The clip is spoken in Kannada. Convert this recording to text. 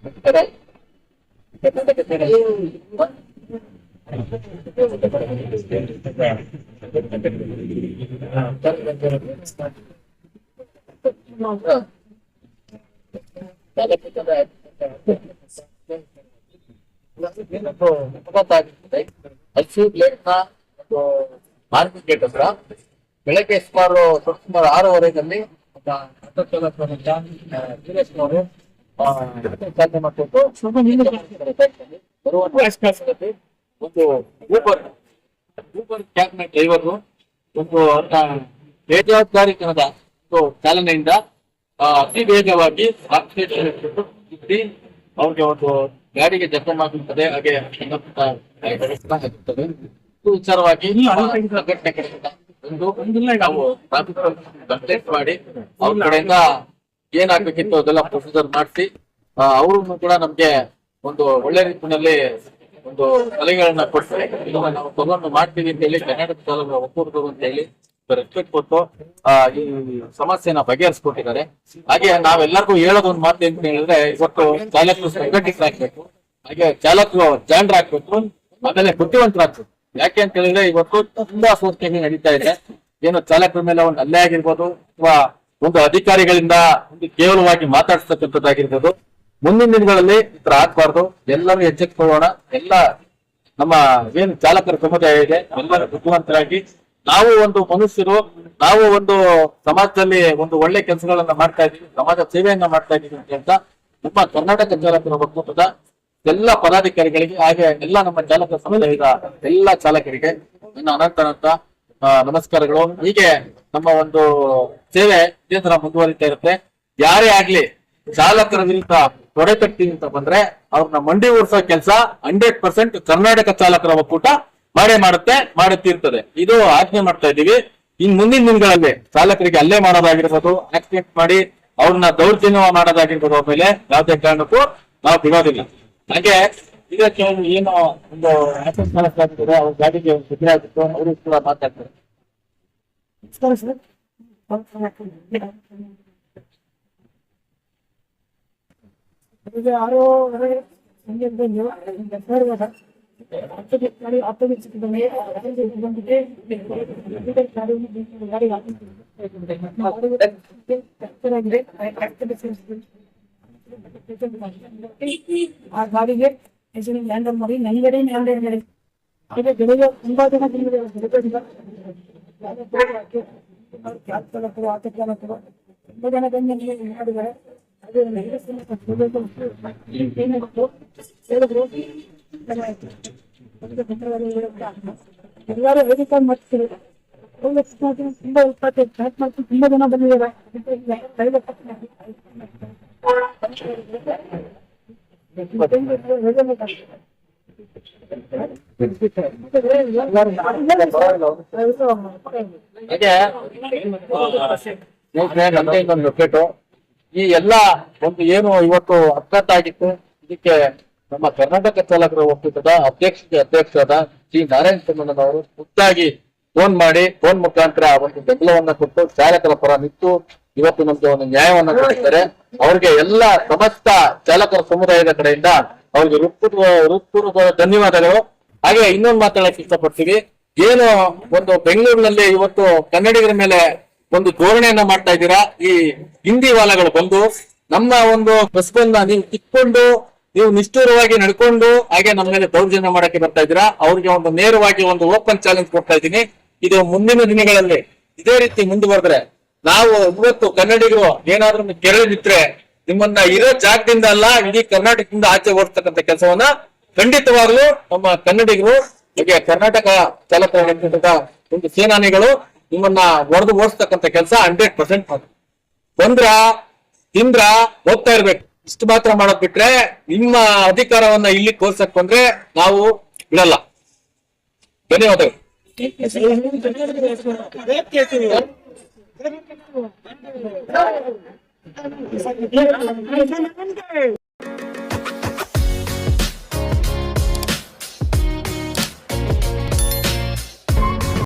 ಮಾರ್ಕೆಟ್ ಗೇಟ್ ಹತ್ರ ಬೆಳಗ್ಗೆ ಸುಮಾರು 6:30 ಸಾಧನೆ ಮಾಡಿಕೊಟ್ಟು ಒಂದು ಊಬರ್ ಕ್ಯಾಬ್ನ ಡ್ರೈವರು ಒಂದು ಬೇಜವಾಬ್ದಾರಿತನದ ಚಾಲನೆಯಿಂದ ಅತಿ ವೇಗವಾಗಿ ಅವ್ರಿಗೆ ಒಂದು ಗಾಡಿಗೆ ಜಪ್ತಿ ಮಾಡುತ್ತದೆ. ಹಾಗೆ ವಿಚಾರವಾಗಿ ನಾವು ಕಂಪ್ಲೇಂಟ್ ಮಾಡಿ ಅವ್ರ ಕಡೆಯಿಂದ ಏನಾಗ್ಬೇಕಿತ್ತು ಅದೆಲ್ಲ ಪ್ರೊಸೀಜರ್ ಮಾಡಿಸಿ ಅವ್ರನ್ನು ಕೂಡ ನಮ್ಗೆ ಒಂದು ಒಳ್ಳೆ ರೀತಿಯಲ್ಲಿ ಒಂದು ಸಲಹೆಗಳನ್ನ ಕೊಡ್ತಾರೆ. ನಾವು ತಗೊಂಡು ಮಾಡ್ತೀವಿ ಅಂತ ಹೇಳಿ ಕರ್ನಾಟಕ ಒಕ್ಕೂಟದವರು ಅಂತ ಹೇಳಿ ರೆಸ್ಪೆಕ್ಟ್ ಕೊಟ್ಟು ಈ ಸಮಸ್ಯೆನ ಬಗೆಹರಿಸ್ಕೊಟ್ಟಿದ್ದಾರೆ. ಹಾಗೆ ನಾವೆಲ್ಲರಿಗೂ ಹೇಳೋದೊಂದು ಮಾತು ಅಂತ ಹೇಳಿದ್ರೆ, ಇವತ್ತು ಚಾಲಕರು ಸಂಘಟಿತರಾಗ್ಬೇಕು, ಹಾಗೆ ಚಾಲಕರು ಜಾಣರಾಗ್ಬೇಕು, ಆಮೇಲೆ ಬುದ್ಧಿವಂತರಾಗ್ಬೇಕು. ಯಾಕೆ ಅಂತ ಹೇಳಿದ್ರೆ ಇವತ್ತು ತುಂಬಾ ಸೋರಿಕೆ ನಡೀತಾ ಇದೆ. ಏನು ಚಾಲಕರ ಮೇಲೆ ಒಂದು ಹಲ್ಲೆ ಆಗಿರ್ಬೋದು ಅಥವಾ ಒಂದು ಅಧಿಕಾರಿಗಳಿಂದ ಒಂದು ಕೇವಲವಾಗಿ ಮಾತಾಡ್ತಕ್ಕಂಥದ್ದಾಗಿರ್ಬೋದು. ಮುಂದಿನ ದಿನಗಳಲ್ಲಿ ಈ ತರ ಆಗ್ಬಾರ್ದು. ಎಲ್ಲರೂ ಎಚ್ಚೆತ್ತುಕೊಳ್ಳೋಣ. ಎಲ್ಲ ನಮ್ಮ ಏನು ಚಾಲಕರ ಸಮುದಾಯ ಇದೆ, ಎಲ್ಲರೂ ಬುದ್ಧಿವಂತರಾಗಿ ನಾವು ಒಂದು ಮನುಷ್ಯರು, ನಾವು ಒಂದು ಸಮಾಜದಲ್ಲಿ ಒಂದು ಒಳ್ಳೆ ಕೆಲಸಗಳನ್ನ ಮಾಡ್ತಾ ಇದೀವಿ, ಸಮಾಜ ಸೇವೆಯನ್ನ ಮಾಡ್ತಾ ಇದೀವಿ ಅಂತ ನಮ್ಮ ಕರ್ನಾಟಕ ಚಾಲಕರ ಒಕ್ಕೂಟದ ಎಲ್ಲ ಪದಾಧಿಕಾರಿಗಳಿಗೆ ಹಾಗೆ ಎಲ್ಲ ನಮ್ಮ ಚಾಲಕ ಸಮುದಾಯದ ಎಲ್ಲ ಚಾಲಕರಿಗೆ ನನ್ನ ಅನಂತ ನಮಸ್ಕಾರಗಳು. ಹೀಗೆ ನಮ್ಮ ಒಂದು ಸೇವೆ ಇದೇ ತರ ಮುಂದುವರಿತಾ ಇರುತ್ತೆ. ಯಾರೇ ಆಗ್ಲಿ ಚಾಲಕರ ವಿರುದ್ಧ ತೊಡೆತಟ್ಟಿ ಅಂತ ಬಂದ್ರೆ ಅವ್ರನ್ನ ಮಂಡಿ ಓಡಿಸೋ ಕೆಲಸ 100% ಕರ್ನಾಟಕ ಚಾಲಕರ ಒಕ್ಕೂಟ ಮಾಡುತ್ತಿರ್ತದೆ. ಇದು ಆಜ್ಞೆ ಮಾಡ್ತಾ ಇದೀವಿ. ಇನ್ ಮುಂದಿನ ದಿನಗಳಲ್ಲಿ ಚಾಲಕರಿಗೆ ಹಲ್ಲೆ ಮಾಡೋದಾಗಿರ್ಬೋದು, ಆಕ್ಸಿಡೆಂಟ್ ಮಾಡಿ ಅವ್ರನ್ನ ದೌರ್ಜನ್ಯ ಮಾಡೋದಾಗಿರ್ಬೋದು, ಆಮೇಲೆ ಯಾವುದೇ ಕಾರಣಕ್ಕೂ ನಾವು ಬಿಡೋದಿಲ್ಲ. ಹಾಗೆ ಇದಕ್ಕೆ ಏನು ಒಂದು ಆಕ್ಸಿಡೆಂಟ್ ಚಾಲಕರಾಗಿದ್ದಾರೆ, ಅವ್ರ ಗಾಡಿಗೆ ತೊಂದರೆ ಆಗಿತ್ತು, ಅವರು ಕೂಡ ಮಾತಾಡ್ತಾರೆ. ಯಾರೋ ಆ ಗಾಡಿಗೆ ಹ್ಯಾಂಡಲ್ ಮಾಡಿ ನನಗಡೆ ಹಾಗೆ ಬೆಳಿಗ್ಗೆ ತುಂಬಾ ಜನ ಕ್ಯಾಬ್ ಚಾಲಕರು, ಆಟೋ ಚಾಲಕರು ತುಂಬಾ ಜನ ಬಂದು ಮಾಡಿದ್ದಾರೆ. ಎಲ್ಲರೂ ವೆರಿಫೈ ಮಾಡ್ತೀವಿ. ತುಂಬಾ ತುಂಬಾ ಜನ ಬಂದಿದ್ದಾರೆ. ಈ ಎಲ್ಲ ಒಂದು ಏನು ಇವತ್ತು ಅಕ್ಕಟ್ಟಾಗಿತ್ತು, ಇದಕ್ಕೆ ನಮ್ಮ ಕರ್ನಾಟಕ ಚಾಲಕರ ಒಕ್ಕೂಟದ ಅಧ್ಯಕ್ಷರಾದ ಶ್ರೀ ನಾರಾಯಣ ಸ್ವಾಮಣ್ಣನವರು ಖುದ್ದಾಗಿ ಫೋನ್ ಮುಖಾಂತರ ಒಂದು ಬೆಂಬಲವನ್ನ ಕೊಟ್ಟು ಚಾಲಕರ ಪರ ನಿಂತು ಇವತ್ತು ನಮ್ಗೆ ಒಂದು ನ್ಯಾಯವನ್ನ ಕೊಟ್ಟಿದ್ದಾರೆ. ಅವ್ರಿಗೆ ಎಲ್ಲ ಸಮಸ್ತ ಚಾಲಕರ ಸಮುದಾಯದ ಕಡೆಯಿಂದ ಅವ್ರಿಗೆ ಹೃತ್ಪೂರ್ವಕ ಧನ್ಯವಾದಗಳು. ಹಾಗೆ ಇನ್ನೊಂದು ಮಾತಾಡಕ್ಕೆ ಇಷ್ಟಪಡ್ತೀವಿ. ಏನು ಒಂದು ಬೆಂಗಳೂರಿನಲ್ಲಿ ಇವತ್ತು ಕನ್ನಡಿಗರ ಮೇಲೆ ಒಂದು ಧೋರಣೆಯನ್ನ ಮಾಡ್ತಾ ಇದ್ದೀರಾ. ಈ ಹಿಂದಿ ವಾಲಗಳು ಬಂದು ನಮ್ಮ ಒಂದು ಬಸ್ಗಳನ್ನ ನೀವು ಕಿತ್ಕೊಂಡು, ನೀವು ನಿಷ್ಠೂರವಾಗಿ ನಡ್ಕೊಂಡು ಹಾಗೆ ನಮ್ಮ ಮೇಲೆ ದೌರ್ಜನ್ಯ ಮಾಡಕ್ಕೆ ಬರ್ತಾ ಇದ್ದೀರಾ. ಅವ್ರಿಗೆ ಒಂದು ನೇರವಾಗಿ ಒಂದು ಓಪನ್ ಚಾಲೆಂಜ್ ಕೊಡ್ತಾ ಇದ್ದೀನಿ. ಇದು ಮುಂದಿನ ದಿನಗಳಲ್ಲಿ ಇದೇ ರೀತಿ ಮುಂದುವರೆದ್ರೆ ನಾವು ಇವತ್ತು ಕನ್ನಡಿಗರು ಏನಾದ್ರೂ ಕೆರಳಿ ನಿಂತ್ರೆ ನಿಮ್ಮನ್ನ ಇರೋ ಜಾಗದಿಂದ ಅಲ್ಲ, ಇಡೀ ಕರ್ನಾಟಕದಿಂದ ಆಚೆ ಓಡಿಸ್ತಕ್ಕಂಥ ಕೆಲಸವನ್ನ ಖಂಡಿತವಾಗ್ಲೂ ನಮ್ಮ ಕನ್ನಡಿಗರು, ಹೀಗೆ ಕರ್ನಾಟಕ ಚಾಲಕರ ಒಂದು ಸೇನಾನಿಗಳು ನಿಮ್ಮನ್ನ ಹೊಡೆದು ಓಡಿಸ್ತಕ್ಕಂಥ ಕೆಲಸ 100% ಮಾಡಿ ತಿಂದ್ರ ಹೋಗ್ತಾ ಇರ್ಬೇಕು. ಇಷ್ಟು ಮಾತ್ರ ಮಾಡೋದ್ ಬಿಟ್ರೆ ನಿಮ್ಮ ಅಧಿಕಾರವನ್ನ ಇಲ್ಲಿ ತೋರ್ಸಕ್ ಬಂದ್ರೆ ನಾವು ಬಿಡಲ್ಲ. ಧನ್ಯವಾದಗಳು.